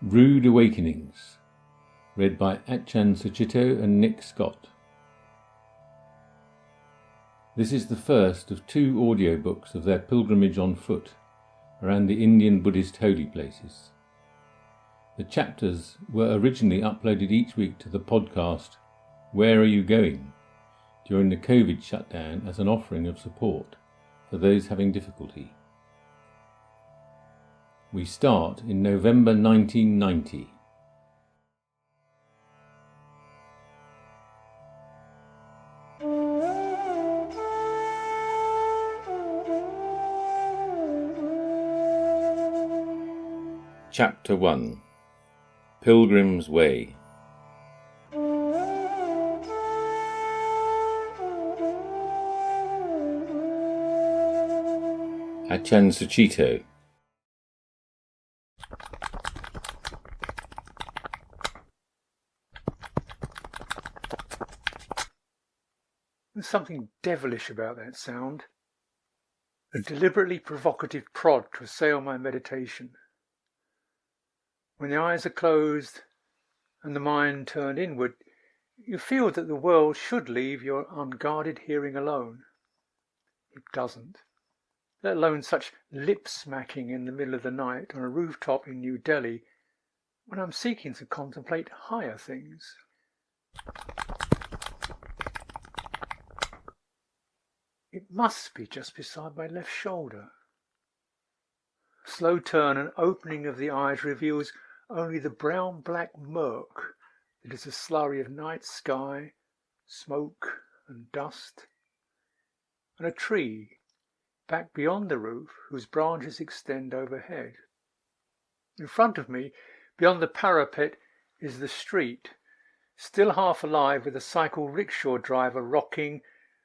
Rude Awakenings, read by Ajahn Sucitto and Nick Scott. This is the first of 2 audiobooks of their pilgrimage on foot around the Indian Buddhist holy places. The chapters were originally uploaded each week to the podcast Where Are You Going? During the COVID shutdown as an offering of support for those having difficulty. We start in November 1990. Chapter 1. Pilgrim's Way. Ajahn Sucitto. There's something devilish about that sound. A deliberately provocative prod to assail my meditation. When the eyes are closed and the mind turned inward, you feel that the world should leave your unguarded hearing alone. It doesn't. Let alone such lip-smacking in the middle of the night on a rooftop in New Delhi when I'm seeking to contemplate higher things. It must be just beside my left shoulder. A slow turn and opening of the eyes reveals only the brown-black murk that is a slurry of night sky, smoke and dust, and a tree back beyond the roof whose branches extend overhead. In front of me, beyond the parapet, is the street, still half alive with a cycle rickshaw driver rocking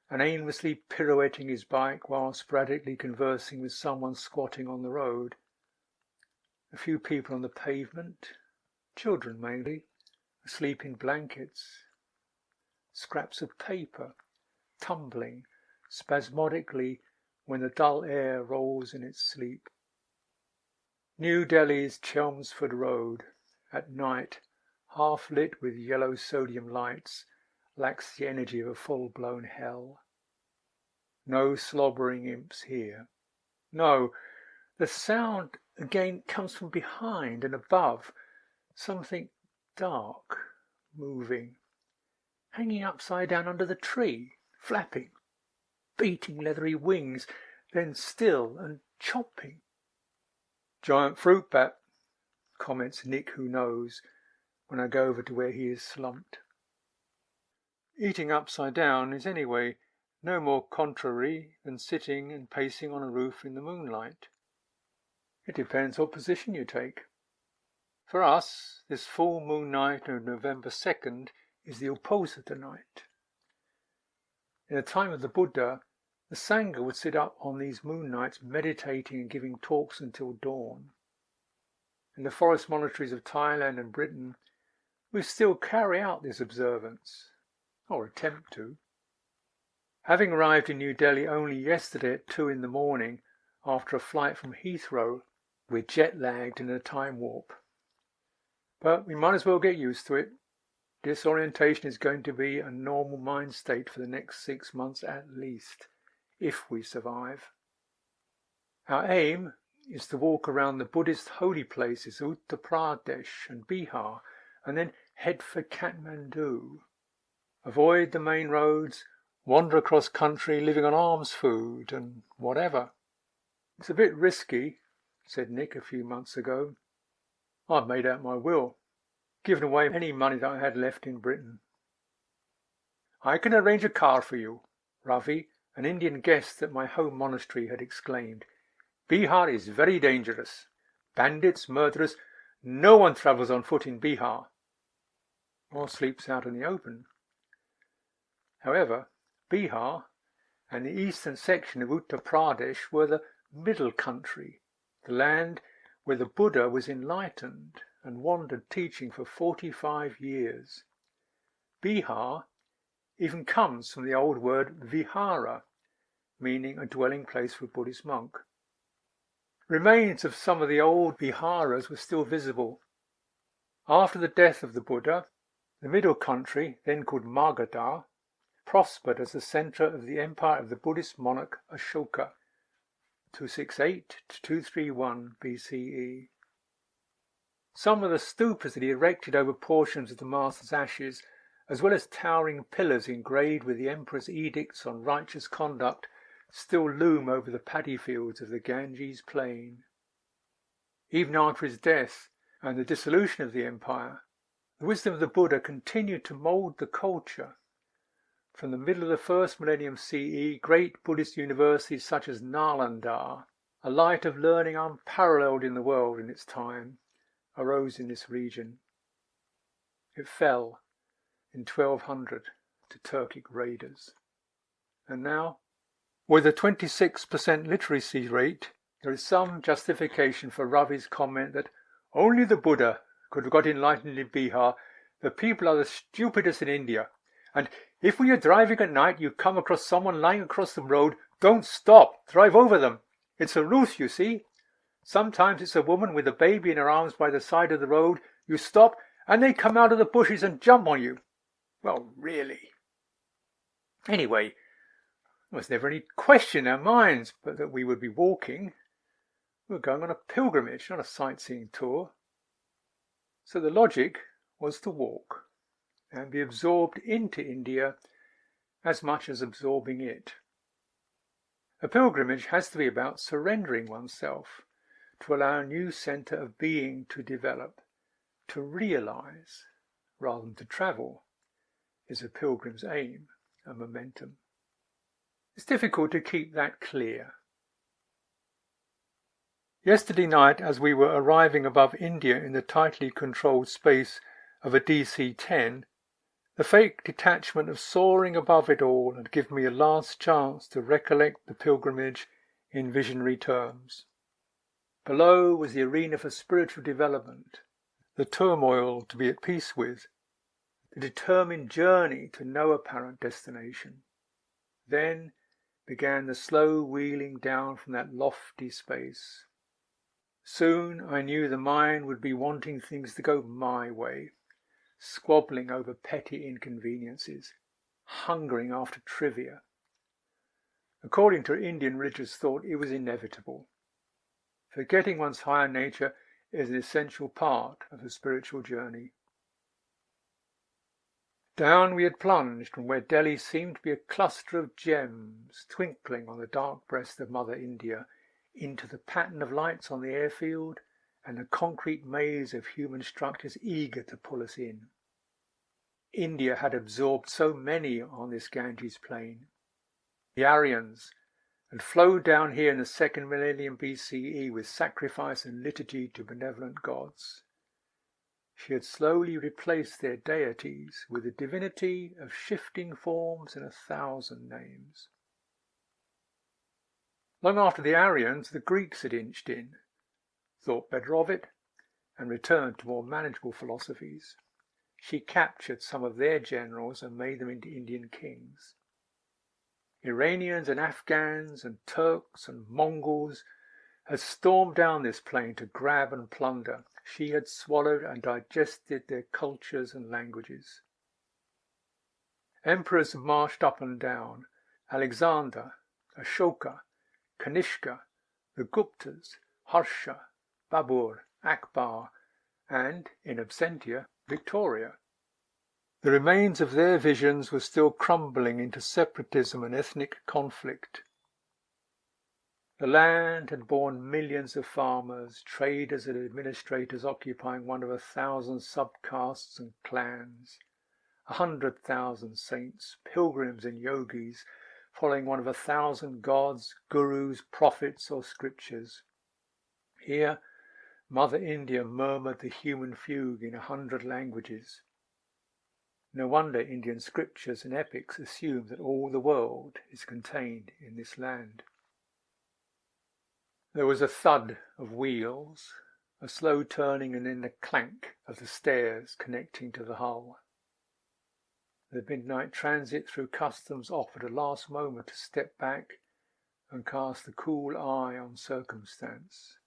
and aimlessly pirouetting his bike while sporadically conversing with someone squatting on the road. A few people on the pavement, children mainly, asleep in blankets. Scraps of paper tumbling spasmodically when the dull air rolls in its sleep. New Delhi's Chelmsford Road, at night, half lit with yellow sodium lights, lacks the energy of a full-blown hell. No slobbering imps here. No, the sound again comes from behind and above, something dark, moving, hanging upside down under the tree, flapping, beating leathery wings, then still and chopping. Giant fruit bat, comments Nick who knows, when I go over to where he is slumped. Eating upside down is anyway no more contrary than sitting and pacing on a roof in the moonlight. It depends what position you take. For us, this full moon night of November 2nd is the Uposatha night. In the time of the Buddha, the Sangha would sit up on these moon nights meditating and giving talks until dawn. In the forest monasteries of Thailand and Britain, we still carry out this observance, or attempt to. Having arrived in New Delhi only yesterday at 2 in the morning after a flight from Heathrow, we're jet-lagged in a time warp. But we might as well get used to it. Disorientation is going to be a normal mind state for the next 6 months at least, if we survive. Our aim is to walk around the Buddhist holy places of Uttar Pradesh and Bihar, and then head for Kathmandu. Avoid the main roads, wander across country living on alms food and whatever. It's a bit risky, said Nick a few months ago. I've made out my will, given away any money that I had left in Britain. I can arrange a car for you, Ravi, an Indian guest at my home monastery, had exclaimed. Bihar is very dangerous. Bandits, murderers, no one travels on foot in Bihar, or sleeps out in the open. However, Bihar and the eastern section of Uttar Pradesh were the middle country, the land where the Buddha was enlightened and wandered teaching for 45 years. Bihar even comes from the old word vihara, meaning a dwelling place for a Buddhist monk. Remains of some of the old viharas were still visible, After the death of the Buddha, the middle country, then called Magadha, prospered as the centre of the empire of the Buddhist monarch Ashoka, 268 to 231 BCE. Some of the stupas that he erected over portions of the master's ashes, as well as towering pillars engraved with the emperor's edicts on righteous conduct, still loom over the paddy fields of the Ganges plain. Even after his death and the dissolution of the empire, the wisdom of the Buddha continued to mould the culture. From the middle of the first millennium CE, great Buddhist universities such as Nalanda, a light of learning unparalleled in the world in its time, arose in this region. It fell in 1200 to Turkic raiders. And now, with a 26% literacy rate, there is some justification for Ravi's comment that only the Buddha could have got enlightened in Bihar. The people are the stupidest in India. And if when you're driving at night you come across someone lying across the road, don't stop, drive over them. It's a ruse, you see. Sometimes it's a woman with a baby in her arms by the side of the road. You stop and they come out of the bushes and jump on you. Well, really. Anyway, there was never any question in our minds but that we would be walking. We were going on a pilgrimage, not a sightseeing tour. So the logic was to walk and be absorbed into India as much as absorbing it. A pilgrimage has to be about surrendering oneself to allow a new centre of being to develop, to realise, rather than to travel, is a pilgrim's aim and momentum. It's difficult to keep that clear. Yesterday night, as we were arriving above India in the tightly controlled space of a DC-10, the fake detachment of soaring above it all had given me a last chance to recollect the pilgrimage in visionary terms. Below was the arena for spiritual development, the turmoil to be at peace with, the determined journey to no apparent destination. Then began the slow wheeling down from that lofty space. Soon I knew the mind would be wanting things to go my way, squabbling over petty inconveniences, hungering after trivia. According to Indian religious thought, it was inevitable. Forgetting one's higher nature is an essential part of the spiritual journey. Down we had plunged from where Delhi seemed to be a cluster of gems twinkling on the dark breast of Mother India, into the pattern of lights on the airfield and the concrete maze of human structures eager to pull us in. India had absorbed so many on this Ganges plain. The Aryans had flowed down here in the second millennium BCE with sacrifice and liturgy to benevolent gods. She had slowly replaced their deities with a divinity of shifting forms and 1,000 names. Long after the Aryans, the Greeks had inched in, thought better of it, and returned to more manageable philosophies. She captured some of their generals and made them into Indian kings. Iranians and Afghans and Turks and Mongols had stormed down this plain to grab and plunder. She had swallowed and digested their cultures and languages. Emperors marched up and down. Alexander, Ashoka, Kanishka, the Guptas, Harsha, Babur, Akbar, and, in absentia, Victoria. The remains of their visions were still crumbling into separatism and ethnic conflict. The land had borne millions of farmers, traders and administrators occupying one of 1,000 subcastes and clans, 100,000 saints, pilgrims and yogis, following one of 1,000 gods, gurus, prophets or scriptures. Here Mother India murmured the human fugue in 100 languages. No wonder Indian scriptures and epics assume that all the world is contained in this land. There was a thud of wheels, a slow turning, and then the clank of the stairs connecting to the hull. The midnight transit through customs offered a last moment to step back and cast a cool eye on circumstance.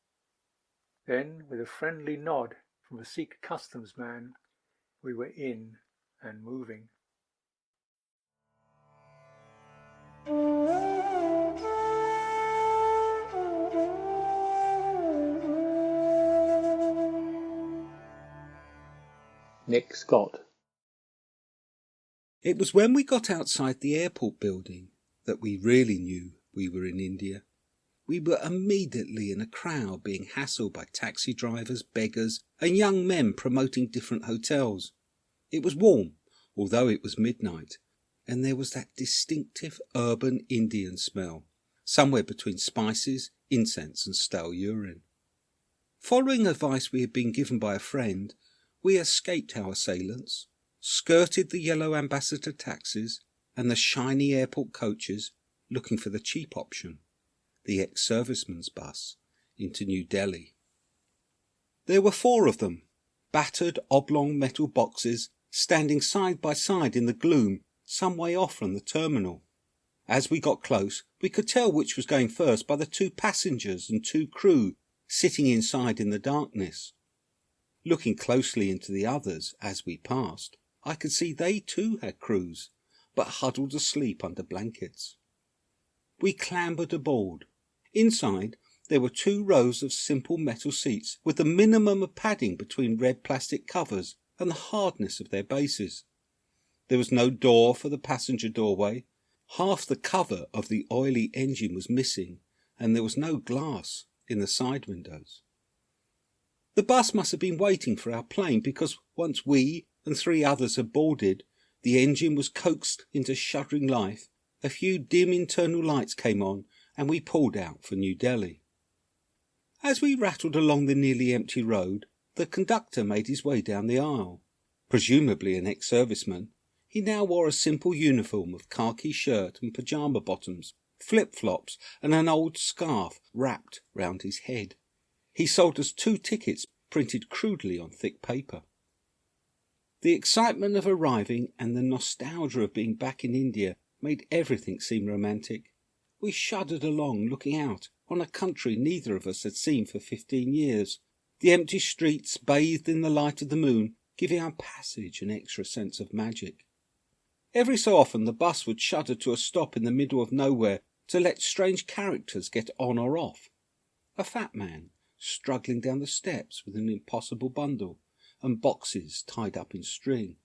Then, with a friendly nod from a Sikh customs man, we were in and moving. Nick Scott. It was when we got outside the airport building that we really knew we were in India. We were immediately in a crowd being hassled by taxi drivers, beggars, and young men promoting different hotels. It was warm, although it was midnight, and there was that distinctive urban Indian smell, somewhere between spices, incense, and stale urine. Following advice we had been given by a friend, we escaped our assailants, skirted the yellow ambassador taxis and the shiny airport coaches, looking for the cheap option, the ex-serviceman's bus, into New Delhi. There were 4 of them, battered oblong metal boxes standing side by side in the gloom some way off from the terminal. As we got close, we could tell which was going first by the 2 passengers and 2 crew sitting inside in the darkness. Looking closely into the others as we passed, I could see they too had crews, but huddled asleep under blankets. We clambered aboard. Inside, there were 2 rows of simple metal seats with the minimum of padding between red plastic covers and the hardness of their bases. There was no door for the passenger doorway. Half the cover of the oily engine was missing, and there was no glass in the side windows. The bus must have been waiting for our plane, because once we and 3 others had boarded, the engine was coaxed into shuddering life, a few dim internal lights came on, and we pulled out for New Delhi. As we rattled along the nearly empty road, the conductor made his way down the aisle. Presumably an ex-serviceman, he now wore a simple uniform of khaki shirt and pyjama bottoms, flip-flops, and an old scarf wrapped round his head. He sold us 2 tickets printed crudely on thick paper. The excitement of arriving and the nostalgia of being back in India made everything seem romantic. We shuddered along, looking out on a country neither of us had seen for 15 years, the empty streets bathed in the light of the moon giving our passage an extra sense of magic. Every so often the bus would shudder to a stop in the middle of nowhere to let strange characters get on or off. A fat man struggling down the steps with an impossible bundle and boxes tied up in string,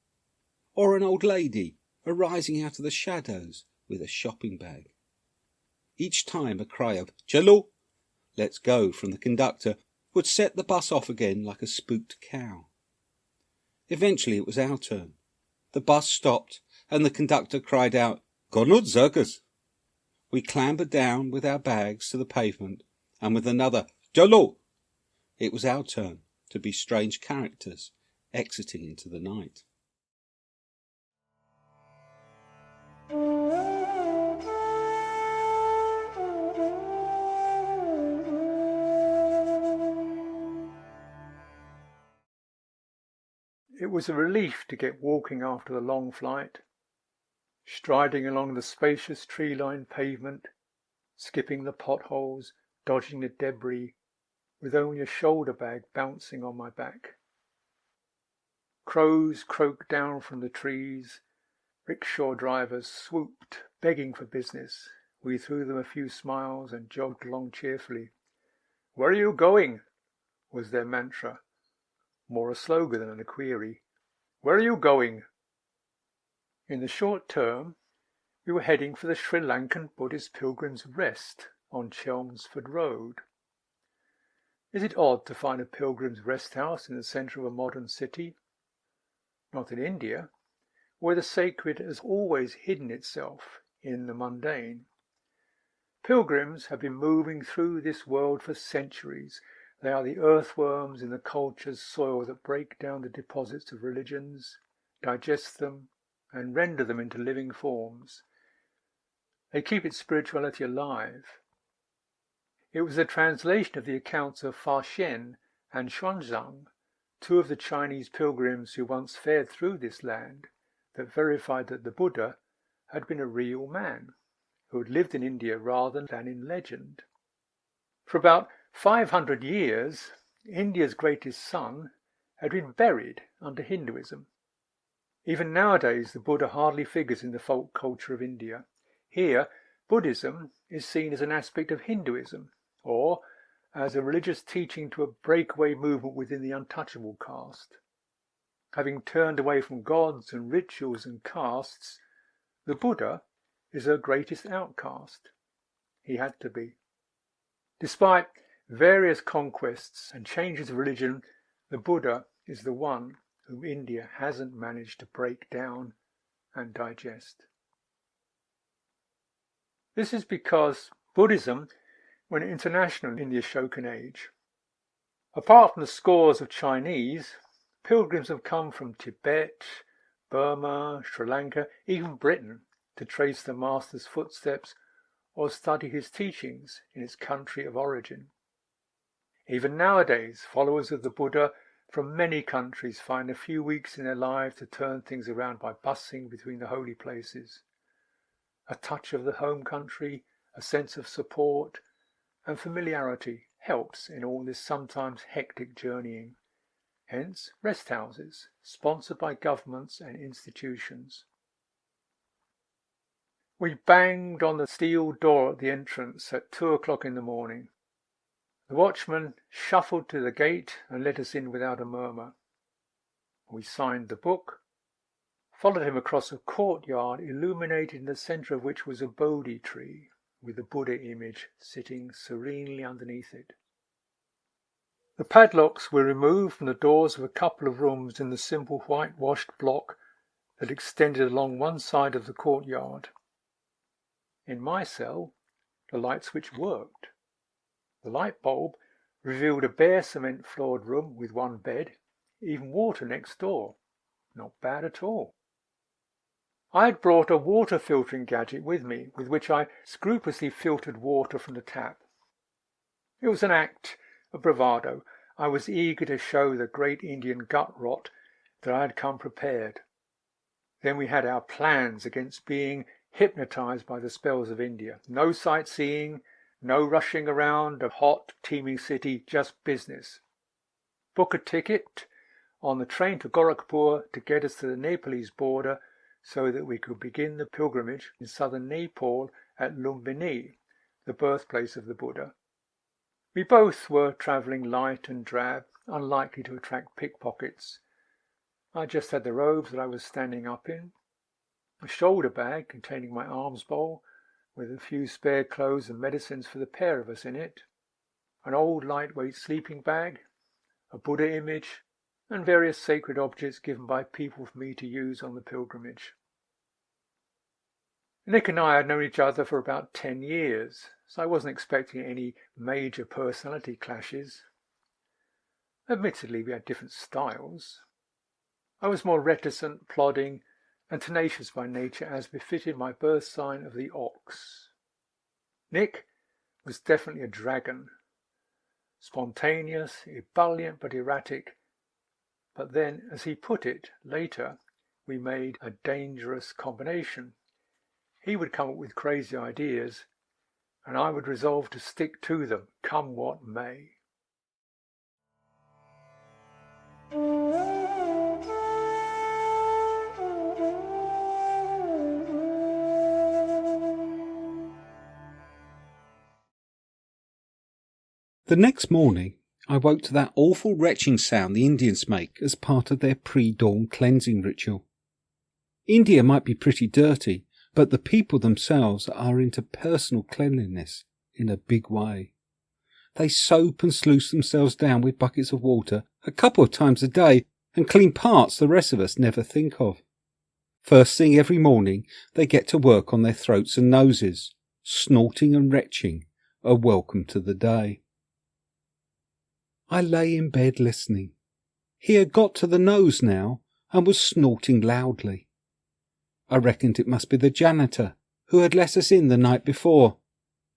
or an old lady arising out of the shadows with a shopping bag. Each time a cry of "Chalo," let's go, from the conductor would set the bus off again like a spooked cow. Eventually it was our turn. The bus stopped and the conductor cried out, "Konut circus." We clambered down with our bags to the pavement, and with another "Chalo," it was our turn to be strange characters exiting into the night. It was a relief to get walking after the long flight, striding along the spacious tree-lined pavement, skipping the potholes, dodging the debris, with only a shoulder bag bouncing on my back. Crows croaked down from the trees, rickshaw drivers swooped, begging for business. We threw them a few smiles and jogged along cheerfully. "Where are you going?" was their mantra, more a slogan than a query. "Where are you going?" In the short term, we were heading for the Sri Lankan Buddhist Pilgrim's Rest on Chelmsford Road. Is it odd to find a pilgrim's rest house in the centre of a modern city? Not in India, where the sacred has always hidden itself in the mundane. Pilgrims have been moving through this world for centuries. They are the earthworms in the culture's soil that break down the deposits of religions, digest them, and render them into living forms. They keep its spirituality alive. It was the translation of the accounts of Fa Xian and Xuanzang, 2 of the Chinese pilgrims who once fared through this land, that verified that the Buddha had been a real man, who had lived in India rather than in legend. For about 500 years, India's greatest son, had been buried under Hinduism. Even nowadays, the Buddha hardly figures in the folk culture of India. Here, Buddhism is seen as an aspect of Hinduism, or as a religious teaching to a breakaway movement within the untouchable caste. Having turned away from gods and rituals and castes, the Buddha is her greatest outcast. He had to be. Despite various conquests and changes of religion, the Buddha is the one whom India hasn't managed to break down and digest. This is because Buddhism went international in the Ashokan age. Apart from the scores of Chinese, pilgrims have come from Tibet, Burma, Sri Lanka, even Britain, to trace the master's footsteps or study his teachings in its country of origin. Even nowadays, followers of the Buddha from many countries find a few weeks in their lives to turn things around by bussing between the holy places. A touch of the home country, a sense of support and familiarity helps in all this sometimes hectic journeying. Hence, rest houses, sponsored by governments and institutions. We banged on the steel door at the entrance at 2 o'clock in the morning. The watchman shuffled to the gate and let us in without a murmur. We signed the book, followed him across a courtyard illuminated in the centre of which was a Bodhi tree with the Buddha image sitting serenely underneath it. The padlocks were removed from the doors of a couple of rooms in the simple whitewashed block that extended along one side of the courtyard. In my cell, the light switch worked. The light bulb revealed a bare cement-floored room with one bed, even water next door. Not bad at all. I had brought a water filtering gadget with me, with which I scrupulously filtered water from the tap. It was an act of bravado. I was eager to show the great Indian gut rot that I had come prepared. Then we had our plans against being hypnotized by the spells of India. No sightseeing, no rushing around a hot, teeming city, just business. Book a ticket on the train to Gorakhpur to get us to the Nepalese border so that we could begin the pilgrimage in southern Nepal at Lumbini, the birthplace of the Buddha. We both were travelling light and drab, unlikely to attract pickpockets. I just had the robes that I was standing up in, a shoulder bag containing my alms bowl, with a few spare clothes and medicines for the pair of us in it, an old lightweight sleeping bag, a Buddha image, and various sacred objects given by people for me to use on the pilgrimage. Nick and I had known each other for about 10 years, so I wasn't expecting any major personality clashes. Admittedly, we had different styles. I was more reticent, plodding, and tenacious by nature, as befitted my birth sign of the ox. Nick was definitely a dragon, spontaneous, ebullient but erratic. But then, as he put it later, we made a dangerous combination. He would come up with crazy ideas, and I would resolve to stick to them, come what may. The next morning, I woke to that awful retching sound the Indians make as part of their pre-dawn cleansing ritual. India might be pretty dirty, but the people themselves are into personal cleanliness in a big way. They soap and sluice themselves down with buckets of water a couple of times a day and clean parts the rest of us never think of. First thing every morning, they get to work on their throats and noses. Snorting and retching are welcome to the day. I lay in bed listening. He had got to the nose now and was snorting loudly. I reckoned it must be the janitor who had let us in the night before.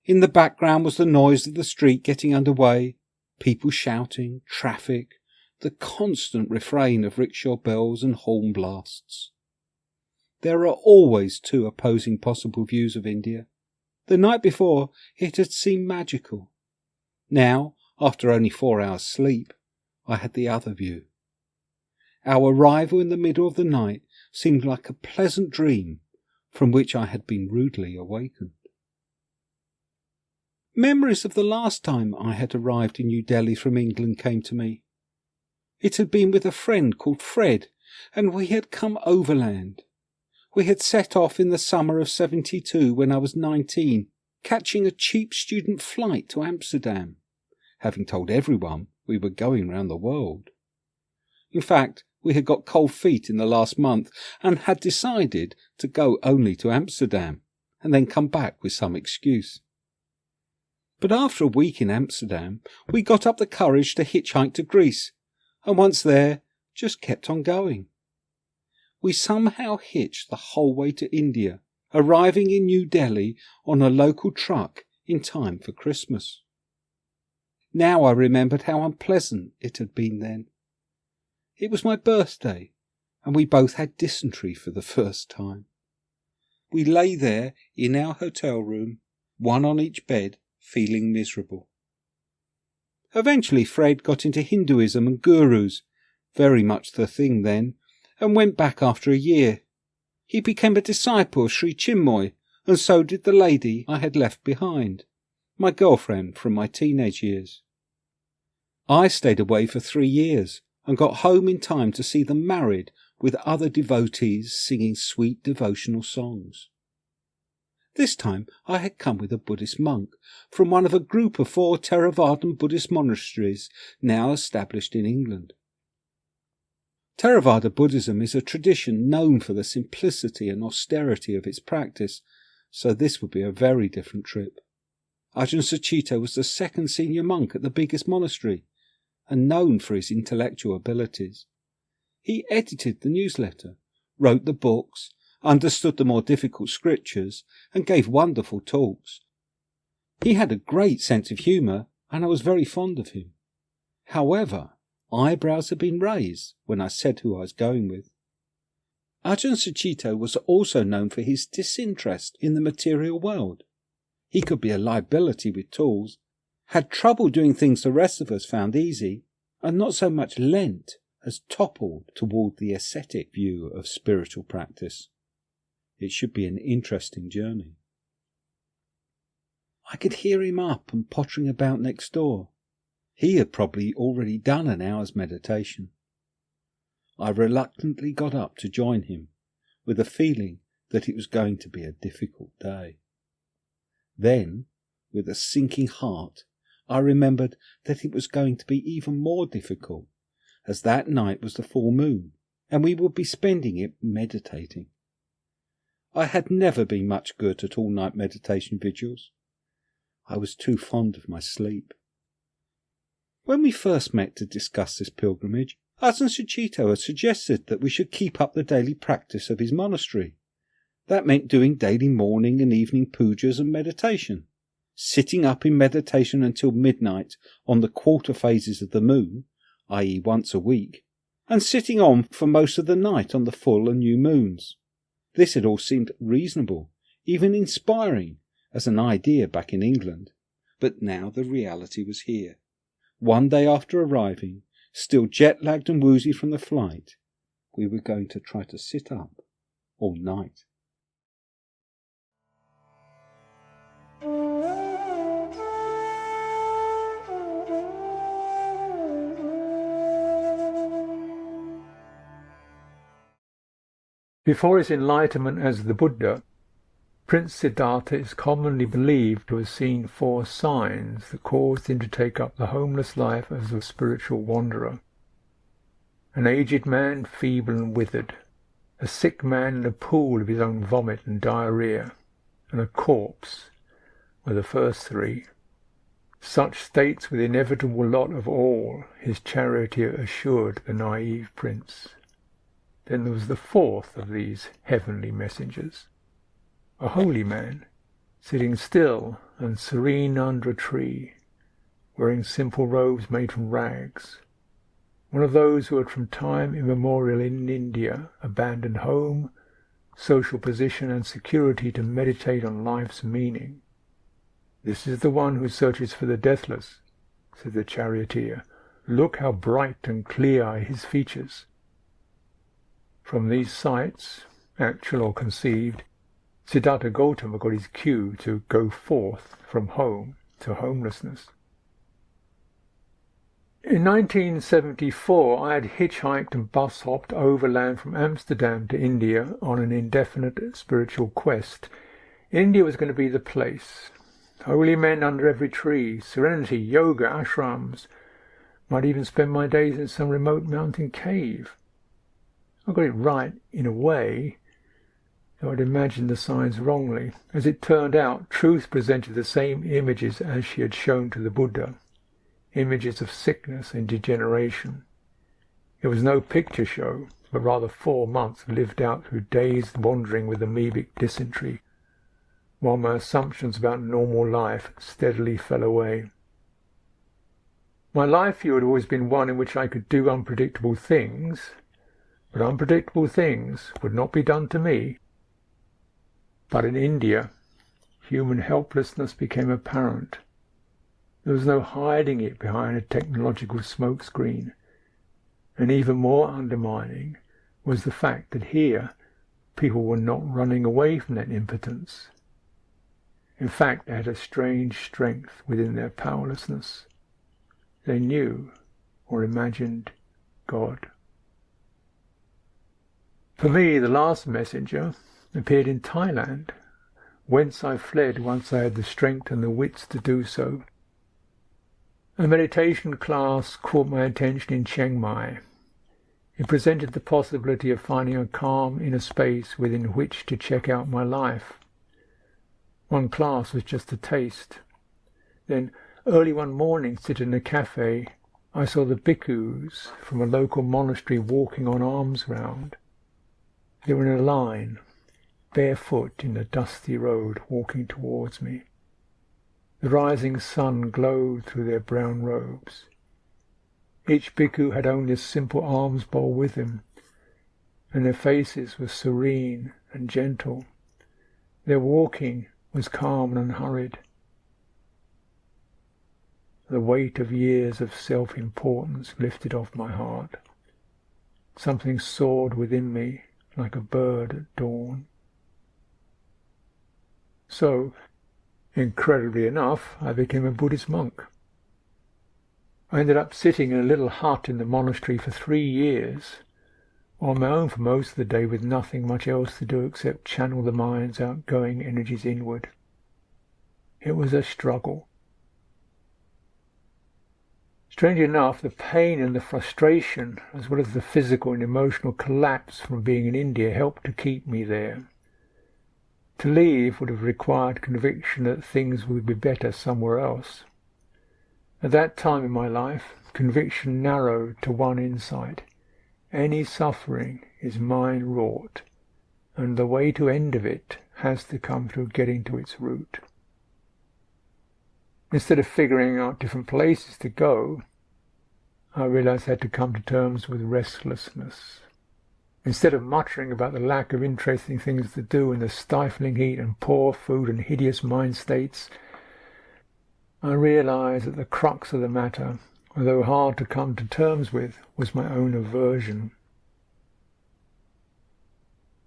In the background was the noise of the street getting under way, people shouting, traffic, the constant refrain of rickshaw bells and horn blasts. There are always two opposing possible views of India. The night before it had seemed magical. Now, after only 4 hours sleep, I had the other view. Our arrival in the middle of the night seemed like a pleasant dream from which I had been rudely awakened. Memories of the last time I had arrived in New Delhi from England came to me. It had been with a friend called Fred, and we had come overland. We had set off in the summer of 72 when I was 19, catching a cheap student flight to Amsterdam, having told everyone we were going round the world. In fact, we had got cold feet in the last month and had decided to go only to Amsterdam and then come back with some excuse. But after a week in Amsterdam, we got up the courage to hitchhike to Greece, and once there, just kept on going. We somehow hitched the whole way to India, arriving in New Delhi on a local truck in time for Christmas. Now I remembered how unpleasant it had been then. It was my birthday, and we both had dysentery for the first time. We lay there in our hotel room, one on each bed, feeling miserable. Eventually Fred got into Hinduism and gurus, very much the thing then, and went back after a year. He became a disciple of Sri Chinmoy, and so did the lady I had left behind, my girlfriend from my teenage years. I stayed away for 3 years and got home in time to see them married with other devotees singing sweet devotional songs. This time I had come with a Buddhist monk from one of a group of 4 Theravadan Buddhist monasteries now established in England. Theravada Buddhism is a tradition known for the simplicity and austerity of its practice, so this would be a very different trip. Ajahn Sucitto was the 2nd senior monk at the biggest monastery, and known for his intellectual abilities. He edited the newsletter, wrote the books, understood the more difficult scriptures, and gave wonderful talks. He had a great sense of humour, and I was very fond of him. However, eyebrows had been raised when I said who I was going with. Ajahn Sucitto was also known for his disinterest in the material world. He could be a liability with tools, had trouble doing things the rest of us found easy, and not so much leant as toppled toward the ascetic view of spiritual practice. It should be an interesting journey. I could hear him up and pottering about next door. He had probably already done an hour's meditation. I reluctantly got up to join him, with a feeling that it was going to be a difficult day. Then, with a sinking heart, I remembered that it was going to be even more difficult, as that night was the full moon, and we would be spending it meditating. I had never been much good at all-night meditation vigils. I was too fond of my sleep. When we first met to discuss this pilgrimage, Ajahn Sucitto had suggested that we should keep up the daily practice of his monastery. That meant doing daily morning and evening pujas and meditation, sitting up in meditation until midnight on the quarter phases of the moon, i.e. once a week, and sitting on for most of the night on the full and new moons. This had all seemed reasonable, even inspiring, as an idea back in England, but now the reality was here. One day after arriving, still jet-lagged and woozy from the flight, we were going to try to sit up all night. Before his enlightenment as the Buddha, Prince Siddhartha is commonly believed to have seen 4 signs that caused him to take up the homeless life as a spiritual wanderer. An aged man, feeble and withered, a sick man in a pool of his own vomit and diarrhoea, and a corpse were the first 3. Such states were the inevitable lot of all, his charioteer assured the naive prince. Then there was the 4th of these heavenly messengers, a holy man, sitting still and serene under a tree, wearing simple robes made from rags, one of those who had from time immemorial in India abandoned home, social position and security to meditate on life's meaning. "This is the one who searches for the deathless," said the charioteer. "Look how bright and clear are his features. From these sights, actual or conceived, Siddhartha Gautama got his cue to go forth from home to homelessness. In 1974, I had hitchhiked and bus-hopped overland from Amsterdam to India on an indefinite spiritual quest. India was going to be the place. Holy men under every tree, serenity, yoga, ashrams. Might even spend my days in some remote mountain cave. I got it right in a way, though I'd imagined the signs wrongly. As it turned out, truth presented the same images as she had shown to the Buddha. Images of sickness and degeneration. It was no picture show, but rather 4 months lived out through dazed wandering with amoebic dysentery, while my assumptions about normal life steadily fell away. My life view had always been one in which I could do unpredictable things, but unpredictable things would not be done to me. But in India, human helplessness became apparent. There was no hiding it behind a technological smokescreen, and even more undermining was the fact that here people were not running away from that impotence. In fact, they had a strange strength within their powerlessness. They knew or imagined God. For me, the last messenger appeared in Thailand, whence I fled once I had the strength and the wits to do so. A meditation class caught my attention in Chiang Mai. It presented the possibility of finding a calm inner space within which to check out my life. One class was just a taste. Then, early one morning, sitting in a cafe, I saw the bhikkhus from a local monastery walking on alms round. They were in a line, barefoot in the dusty road, walking towards me. The rising sun glowed through their brown robes. Each bhikkhu had only a simple alms bowl with him, and their faces were serene and gentle. Their walking was calm and unhurried. The weight of years of self-importance lifted off my heart. Something soared within me like a bird at dawn. So, incredibly enough, I became a Buddhist monk. I ended up sitting in a little hut in the monastery for 3 years, on my own for most of the day with nothing much else to do except channel the mind's outgoing energies inward. It was a struggle. Strangely enough, the pain and the frustration, as well as the physical and emotional collapse from being in India, helped to keep me there. To leave would have required conviction that things would be better somewhere else. At that time in my life, conviction narrowed to one insight. Any suffering is mind-wrought, and the way to end of it has to come through getting to its root. Instead of figuring out different places to go, I realized I had to come to terms with restlessness. Instead of muttering about the lack of interesting things to do in the stifling heat and poor food and hideous mind states, I realized that the crux of the matter, although hard to come to terms with, was my own aversion.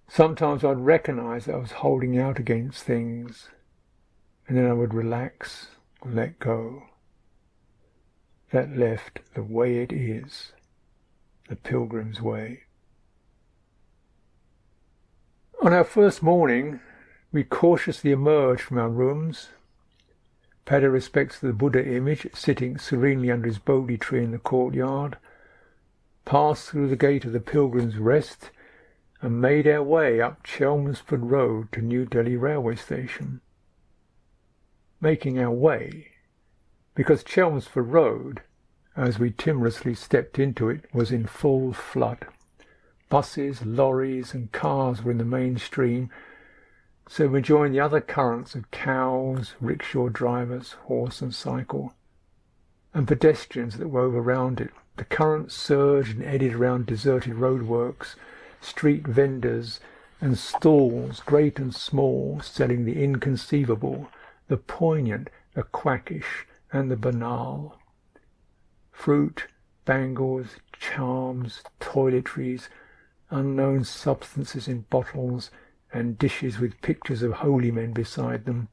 Sometimes I'd recognize that I was holding out against things, and then I would relax or let go. That left the way it is, the Pilgrim's way. On our first morning, we cautiously emerged from our rooms, paid our respects to the Buddha image sitting serenely under his Bodhi tree in the courtyard, passed through the gate of the Pilgrim's Rest, and made our way up Chelmsford Road to New Delhi railway station. Making our way, because Chelmsford Road, as we timorously stepped into it, was in full flood. Buses, lorries and cars were in the main stream, so we joined the other currents of cows, rickshaw drivers, horse and cycle, and pedestrians that wove around it. The current surged and eddied around deserted roadworks, street vendors and stalls, great and small, selling the inconceivable, the poignant, the quackish and the banal. Fruit, bangles, charms, toiletries, unknown substances in bottles and dishes with pictures of holy men beside them.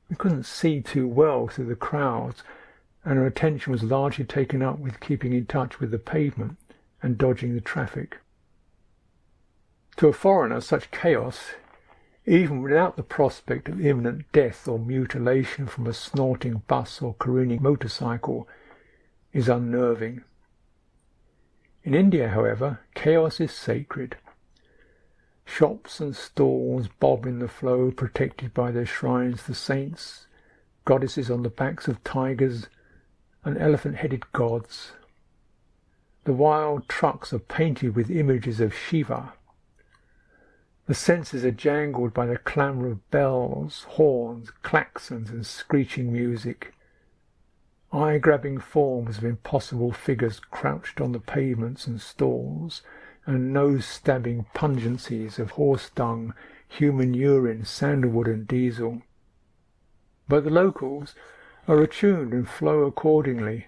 We couldn't see too well through the crowds, and our attention was largely taken up with keeping in touch with the pavement and dodging the traffic. To a foreigner, such chaos, even without the prospect of imminent death or mutilation from a snorting bus or careening motorcycle, is unnerving. In India, however, chaos is sacred. Shops and stalls bob in the flow, protected by their shrines to saints, goddesses on the backs of tigers, and elephant-headed gods. The wild trucks are painted with images of Shiva. The senses are jangled by the clamour of bells, horns, klaxons, and screeching music. Eye-grabbing forms of impossible figures crouched on the pavements and stalls, and nose-stabbing pungencies of horse-dung, human urine, sandalwood and diesel. But the locals are attuned and flow accordingly,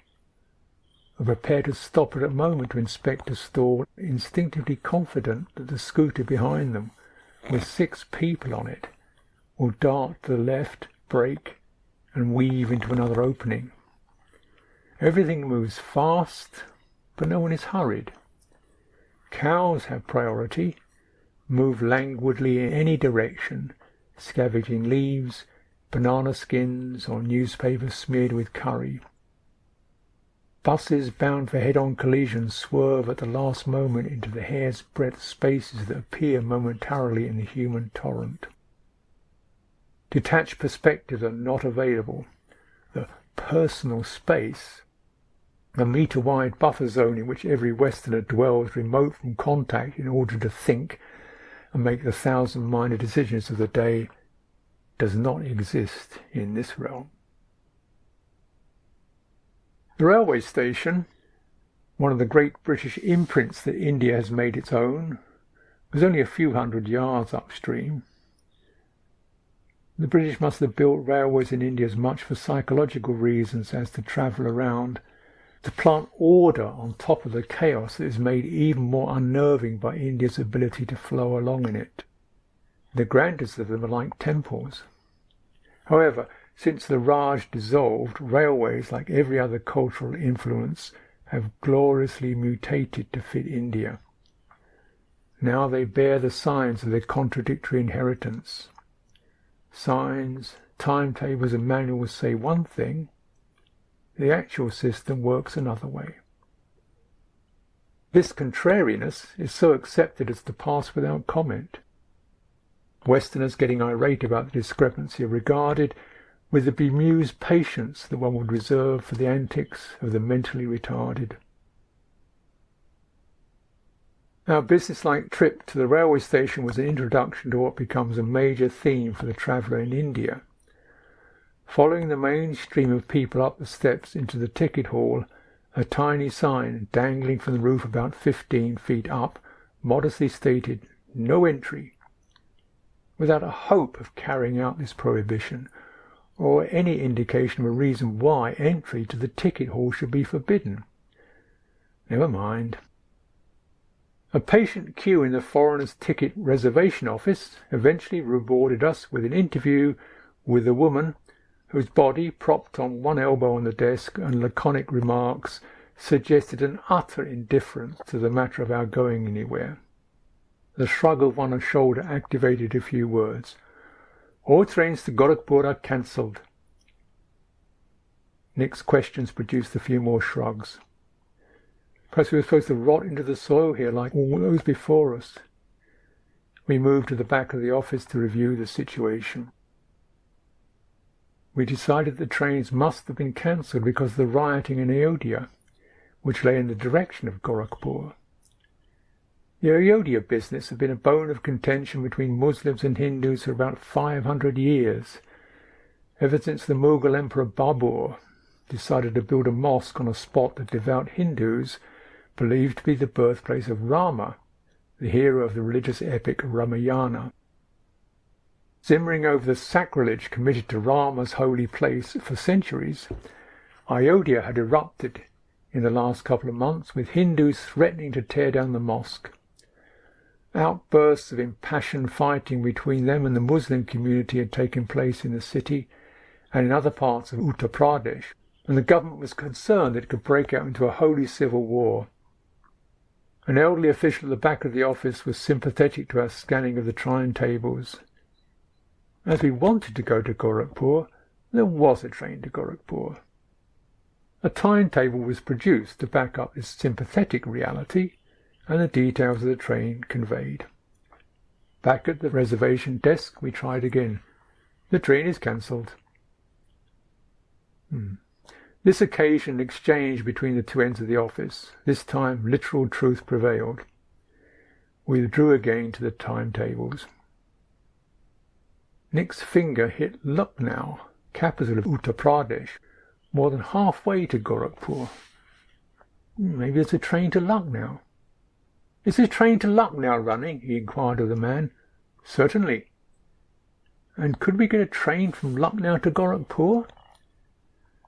are prepared to stop at a moment to inspect a stall, instinctively confident that the scooter behind them, with 6 people on it, will dart to the left, brake, and weave into another opening. Everything moves fast, but no one is hurried. Cows have priority, move languidly in any direction, scavenging leaves, banana skins, or newspaper smeared with curry. Buses bound for head-on collisions swerve at the last moment into the hair's-breadth spaces that appear momentarily in the human torrent. Detached perspectives are not available. The personal space, a metre-wide buffer zone in which every Westerner dwells remote from contact in order to think and make the 1,000 minor decisions of the day, does not exist in this realm. The railway station, one of the great British imprints that India has made its own, was only a few hundred yards upstream. The British must have built railways in India as much for psychological reasons as to travel around, to plant order on top of the chaos that is made even more unnerving by India's ability to flow along in it. The grandest of them are like temples. However, since the Raj dissolved, railways, like every other cultural influence, have gloriously mutated to fit India. Now they bear the signs of their contradictory inheritance. Signs, timetables and manuals say one thing, the actual system works another way. This contrariness is so accepted as to pass without comment. Westerners getting irate about the discrepancy are regarded with the bemused patience that one would reserve for the antics of the mentally retarded. Our businesslike trip to the railway station was an introduction to what becomes a major theme for the traveller in India. Following the main stream of people up the steps into the ticket hall, a tiny sign dangling from the roof about 15 feet up modestly stated, "No entry," without a hope of carrying out this prohibition, or any indication of a reason why entry to the ticket hall should be forbidden. Never mind. A patient queue in the foreigners' ticket reservation office eventually rewarded us with an interview with a woman whose body, propped on one elbow on the desk, and laconic remarks suggested an utter indifference to the matter of our going anywhere. The shrug of one shoulder activated a few words. "All trains to Gorakhpur are cancelled." Nick's questions produced a few more shrugs. Perhaps we were supposed to rot into the soil here like all those before us. We moved to the back of the office to review the situation. We decided the trains must have been cancelled because of the rioting in Ayodhya, which lay in the direction of Gorakhpur. The Ayodhya business had been a bone of contention between Muslims and Hindus for about 500 years, ever since the Mughal Emperor Babur decided to build a mosque on a spot that devout Hindus believed to be the birthplace of Rama, the hero of the religious epic Ramayana. Simmering over the sacrilege committed to Rama's holy place for centuries, Ayodhya had erupted in the last couple of months, with Hindus threatening to tear down the mosque. Outbursts of impassioned fighting between them and the Muslim community had taken place in the city and in other parts of Uttar Pradesh, and the government was concerned that it could break out into a holy civil war. An elderly official at the back of the office was sympathetic to our scanning of the timetables. As we wanted to go to Gorakhpur, there was a train to Gorakhpur. A timetable was produced to back up this sympathetic reality, and the details of the train conveyed. Back at the reservation desk, we tried again. The train is cancelled. This occasioned an exchange between the two ends of the office. This time literal truth prevailed. We withdrew again to the timetables. Nick's finger hit Lucknow, capital of Uttar Pradesh, more than halfway to Gorakhpur. Maybe there's a train to Lucknow. Is this train to Lucknow running? He inquired of the man. Certainly. And could we get a train from Lucknow to Gorakhpur?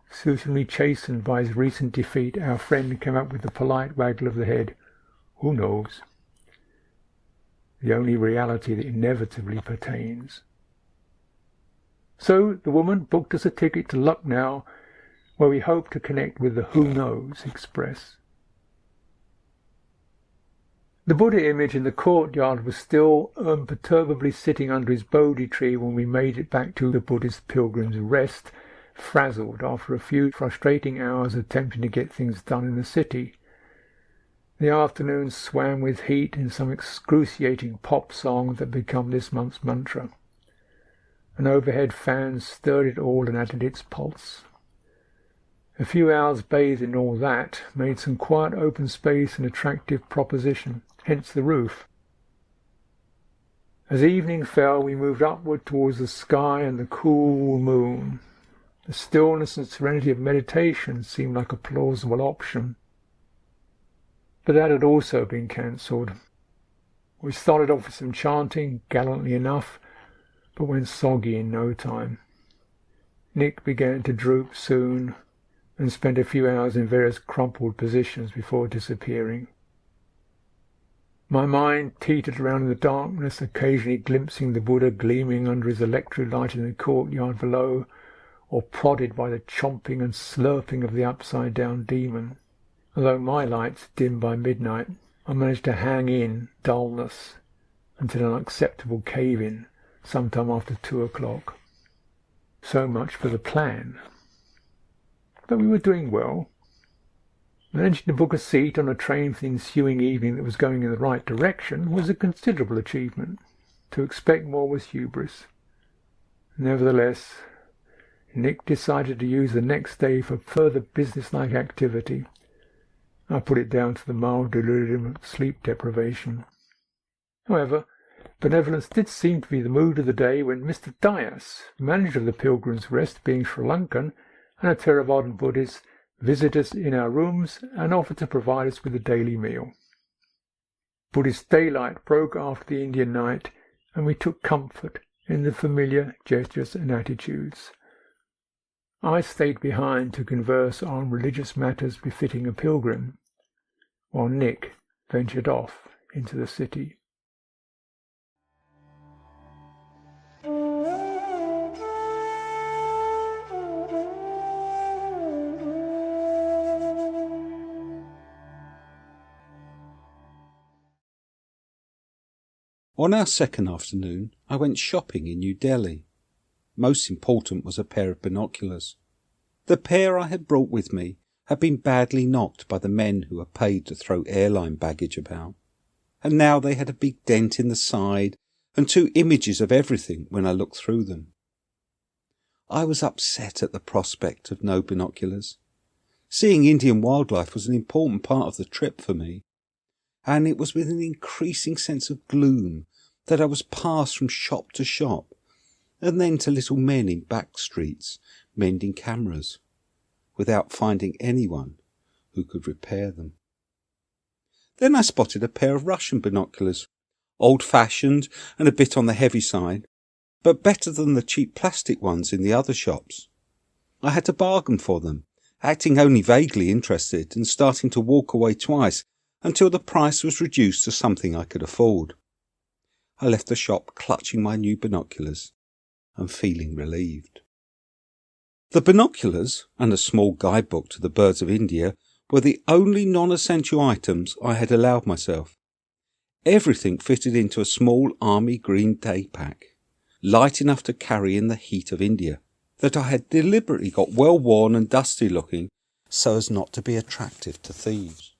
Suitably chastened by his recent defeat, our friend came up with the polite waggle of the head. Who knows? The only reality that inevitably pertains. So the woman booked us a ticket to Lucknow, where we hoped to connect with the Who Knows Express. The Buddha image in the courtyard was still imperturbably sitting under his Bodhi tree when we made it back to the Buddhist Pilgrim's Rest, frazzled after a few frustrating hours attempting to get things done in the city. The afternoon swam with heat in some excruciating pop song that had become this month's mantra. An overhead fan stirred it all and added its pulse. A few hours bathed in all that made some quiet open space an attractive proposition, hence the roof. As evening fell, we moved upward towards the sky and the cool moon. The stillness and serenity of meditation seemed like a plausible option. But that had also been cancelled. We started off with some chanting, gallantly enough, but went soggy in no time. Nick began to droop soon, and spent a few hours in various crumpled positions before disappearing. My mind teetered around in the darkness, occasionally glimpsing the Buddha gleaming under his electric light in the courtyard below, or prodded by the chomping and slurping of the upside-down demon. Although my lights dimmed by midnight, I managed to hang in dullness until an acceptable cave-in sometime after 2 o'clock. So much for the plan. But we were doing well. Managing to book a seat on a train for the ensuing evening that was going in the right direction was a considerable achievement. To expect more was hubris. Nevertheless, Nick decided to use the next day for further business-like activity. I put it down to the mild delirium of sleep deprivation. However, benevolence did seem to be the mood of the day when Mr. Dias, manager of the Pilgrim's Rest, being Sri Lankan and a Theravadan Buddhist, visited us in our rooms and offered to provide us with a daily meal. Buddhist daylight broke after the Indian night, and we took comfort in the familiar gestures and attitudes. I stayed behind to converse on religious matters befitting a pilgrim, while Nick ventured off into the city. On our second afternoon, I went shopping in New Delhi. Most important was a pair of binoculars. The pair I had brought with me had been badly knocked by the men who were paid to throw airline baggage about, and now they had a big dent in the side and 2 images of everything when I looked through them. I was upset at the prospect of no binoculars. Seeing Indian wildlife was an important part of the trip for me, and it was with an increasing sense of gloom that I was passed from shop to shop, and then to little men in back streets mending cameras, without finding anyone who could repair them. Then I spotted a pair of Russian binoculars, old-fashioned and a bit on the heavy side, but better than the cheap plastic ones in the other shops. I had to bargain for them, acting only vaguely interested and starting to walk away twice until the price was reduced to something I could afford. I left the shop clutching my new binoculars and feeling relieved. The binoculars and a small guidebook to the birds of India were the only non-essential items I had allowed myself. Everything fitted into a small army green day pack, light enough to carry in the heat of India, that I had deliberately got well worn and dusty looking so as not to be attractive to thieves.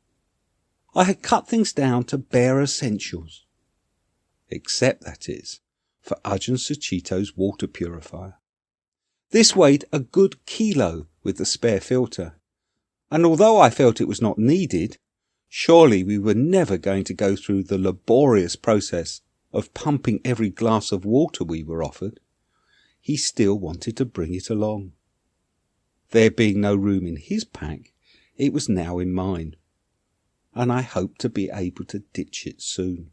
I had cut things down to bare essentials, except, that is, for Ajahn Sucitto's water purifier. This weighed a good kilo with the spare filter, and although I felt it was not needed, surely we were never going to go through the laborious process of pumping every glass of water we were offered. He still wanted to bring it along. There being no room in his pack, it was now in mine, and I hoped to be able to ditch it soon.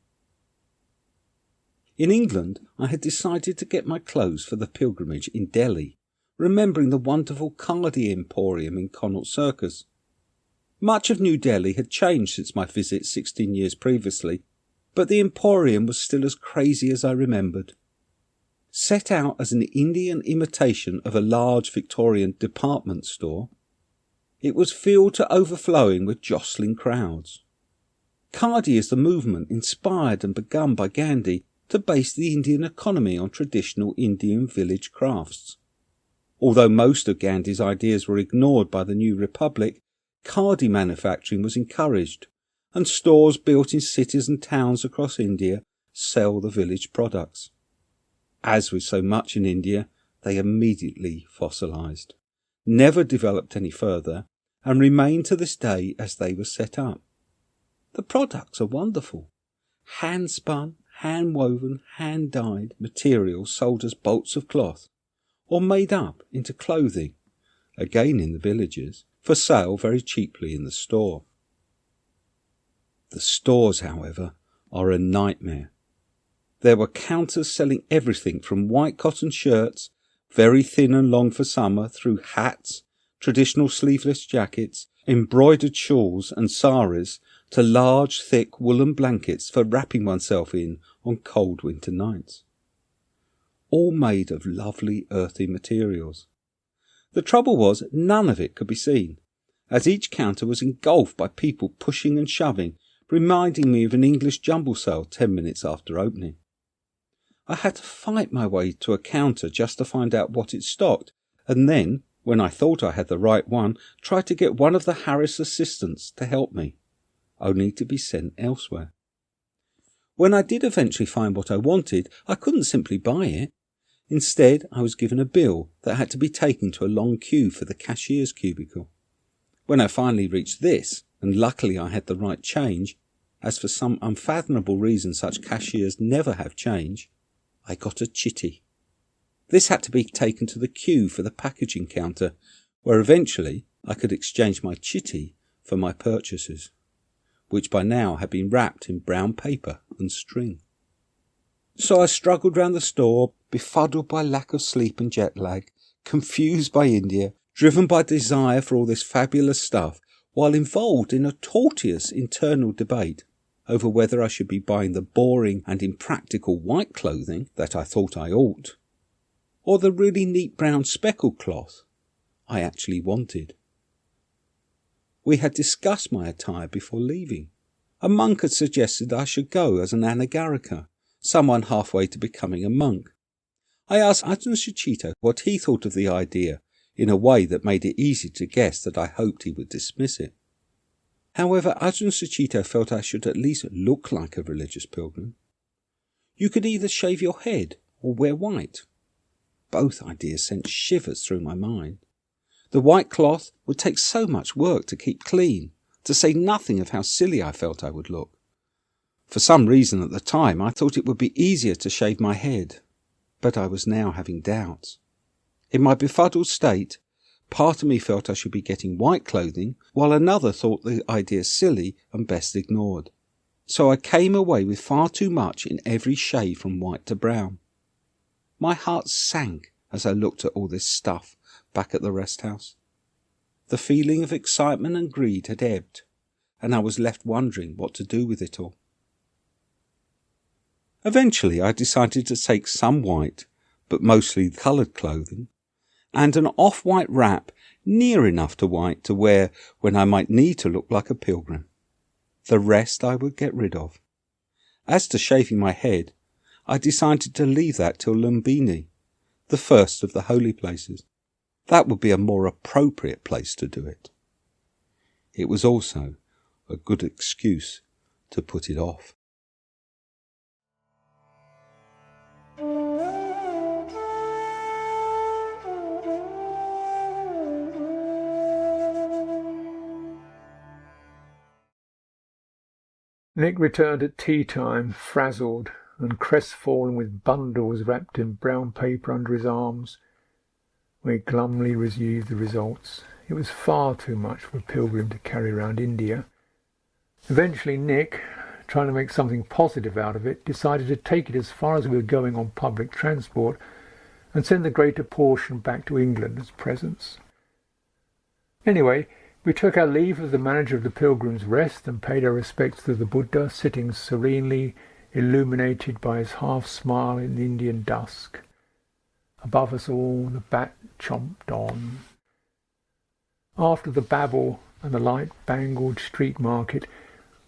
In England, I had decided to get my clothes for the pilgrimage in Delhi, remembering the wonderful Khadi Emporium in Connaught Circus. Much of New Delhi had changed since my visit 16 years previously, but the Emporium was still as crazy as I remembered. Set out as an Indian imitation of a large Victorian department store, it was filled to overflowing with jostling crowds. Khadi is the movement inspired and begun by Gandhi to base the Indian economy on traditional Indian village crafts. Although most of Gandhi's ideas were ignored by the new republic, Khadi manufacturing was encouraged, and stores built in cities and towns across India sell the village products. As with so much in India, they immediately fossilised, never developed any further, and remain to this day as they were set up. The products are wonderful. Hand-spun, hand-woven, hand-dyed materials sold as bolts of cloth, or made up into clothing, again in the villages, for sale very cheaply in the store. The stores, however, are a nightmare. There were counters selling everything from white cotton shirts, very thin and long for summer, through hats, traditional sleeveless jackets, embroidered shawls and saris, to large, thick woolen blankets for wrapping oneself in on cold winter nights. All made of lovely earthy materials. The trouble was, none of it could be seen, as each counter was engulfed by people pushing and shoving, reminding me of an English jumble sale 10 minutes after opening. I had to fight my way to a counter just to find out what it stocked, and then, when I thought I had the right one, tried to get one of the Harris assistants to help me, only to be sent elsewhere. When I did eventually find what I wanted, I couldn't simply buy it. Instead, I was given a bill that had to be taken to a long queue for the cashier's cubicle. When I finally reached this, and luckily I had the right change, as for some unfathomable reason such cashiers never have change, I got a chitty. This had to be taken to the queue for the packaging counter, where eventually I could exchange my chitty for my purchases, which by now had been wrapped in brown paper and string. So I struggled round the store, befuddled by lack of sleep and jet lag, confused by India, driven by desire for all this fabulous stuff, while involved in a tortuous internal debate over whether I should be buying the boring and impractical white clothing that I thought I ought, or the really neat brown speckled cloth I actually wanted. We had discussed my attire before leaving. A monk had suggested I should go as an anagarika, someone halfway to becoming a monk. I asked Ajahn Sucitto what he thought of the idea, in a way that made it easy to guess that I hoped he would dismiss it. However, Ajahn Sucitto felt I should at least look like a religious pilgrim. You could either shave your head or wear white. Both ideas sent shivers through my mind. The white cloth would take so much work to keep clean, to say nothing of how silly I felt I would look. For some reason at the time I thought it would be easier to shave my head, but I was now having doubts. In my befuddled state, part of me felt I should be getting white clothing, while another thought the idea silly and best ignored. So I came away with far too much in every shade from white to brown. My heart sank as I looked at all this stuff back at the rest house. The feeling of excitement and greed had ebbed, and I was left wondering what to do with it all. Eventually I decided to take some white, but mostly coloured clothing, and an off-white wrap near enough to white to wear when I might need to look like a pilgrim. The rest I would get rid of. As to shaving my head, I decided to leave that till Lumbini, the first of the holy places. That would be a more appropriate place to do it. It was also a good excuse to put it off. Nick returned at tea time, frazzled and crestfallen, with bundles wrapped in brown paper under his arms. We glumly reviewed the results. It was far too much for a pilgrim to carry around India. Eventually Nick, trying to make something positive out of it, decided to take it as far as we were going on public transport and send the greater portion back to England as presents. Anyway, we took our leave of the manager of the Pilgrim's Rest and paid our respects to the Buddha, sitting serenely illuminated by his half-smile in the Indian dusk. Above us all the bat chomped on. After the babble and the light-bangled street market,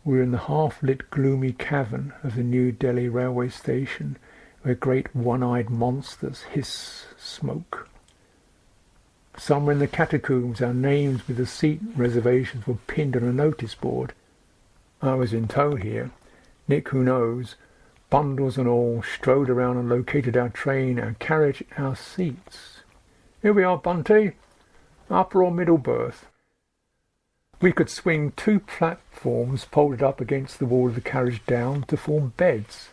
we were in the half-lit gloomy cavern of the New Delhi railway station, where great one-eyed monsters hiss smoke. Somewhere in the catacombs our names with the seat reservations were pinned on a notice board. I was in tow here. Nick, who knows, bundles and all, strode around and located our train, our carriage, our seats. Here we are, Bunty. Upper or middle berth. We could swing 2 platforms bolted up against the wall of the carriage down to form beds.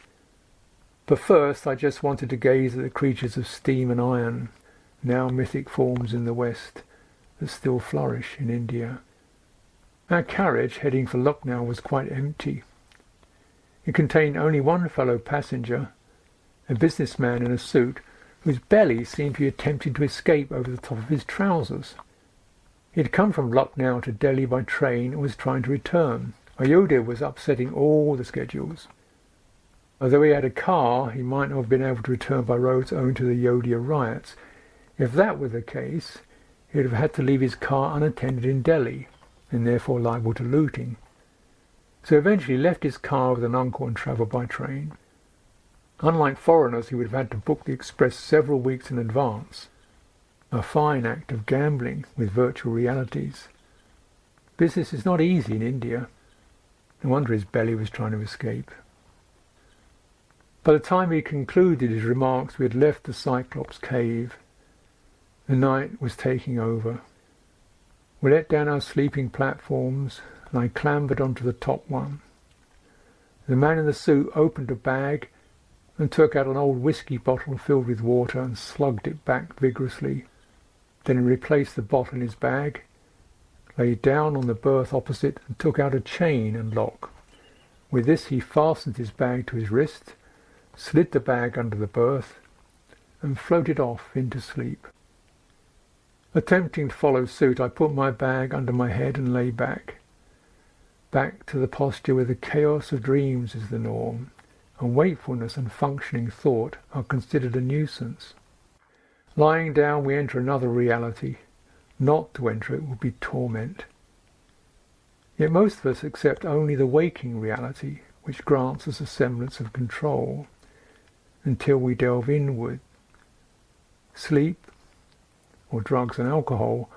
But first I just wanted to gaze at the creatures of steam and iron, now mythic forms in the West, that still flourish in India. Our carriage, heading for Lucknow, was quite empty. It contained only one fellow passenger, a businessman in a suit, whose belly seemed to be attempting to escape over the top of his trousers. He had come from Lucknow to Delhi by train and was trying to return. Ayodhya was upsetting all the schedules. Although he had a car, he might not have been able to return by roads owing to the Ayodhya riots. If that were the case, he would have had to leave his car unattended in Delhi, and therefore liable to looting. So eventually he left his car with an uncle and travelled by train. Unlike foreigners, he would have had to book the express several weeks in advance. A fine act of gambling with virtual realities. Business is not easy in India. No wonder his belly was trying to escape. By the time he concluded his remarks, we had left the Cyclops cave. The night was taking over. We let down our sleeping platforms, and I clambered onto the top one. The man in the suit opened a bag and took out an old whiskey bottle filled with water and slugged it back vigorously. Then he replaced the bottle in his bag, lay down on the berth opposite and took out a chain and lock. With this he fastened his bag to his wrist, slid the bag under the berth, and floated off into sleep. Attempting to follow suit, I put my bag under my head and lay back to the posture where the chaos of dreams is the norm, and wakefulness and functioning thought are considered a nuisance. Lying down, we enter another reality. Not to enter it would be torment. Yet most of us accept only the waking reality, which grants us a semblance of control, until we delve inward. Sleep, or drugs and alcohol,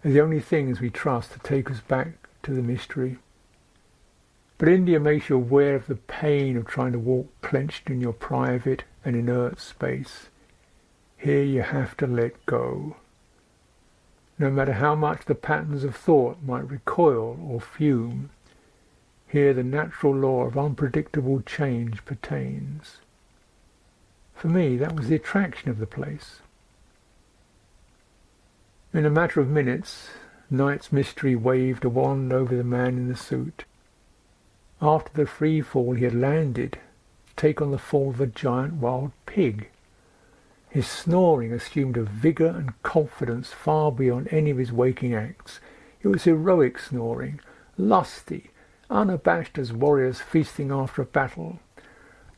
are the only things we trust to take us back to the mystery. But India makes you aware of the pain of trying to walk clenched in your private and inert space. Here you have to let go. No matter how much the patterns of thought might recoil or fume, here the natural law of unpredictable change pertains. For me, that was the attraction of the place. In a matter of minutes, night's mystery waved a wand over the man in the suit. After the free fall, he had landed to take on the form of a giant wild pig. His snoring assumed a vigour and confidence far beyond any of his waking acts. It was heroic snoring, lusty, unabashed as warriors feasting after a battle.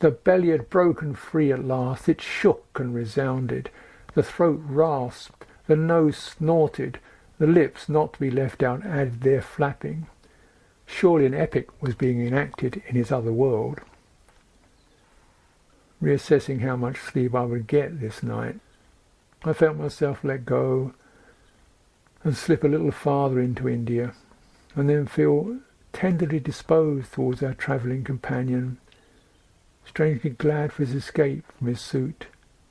The belly had broken free at last. It shook and resounded. The throat rasped. The nose snorted. The lips, not to be left out, added their flapping. Surely an epic was being enacted in his other world. Reassessing how much sleep I would get this night, I felt myself let go and slip a little farther into India, and then feel tenderly disposed towards our travelling companion, strangely glad for his escape from his suit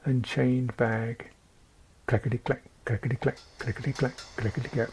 and chained bag. Clackety-clack, clackety-clack, clackety-clack, clackety-clack.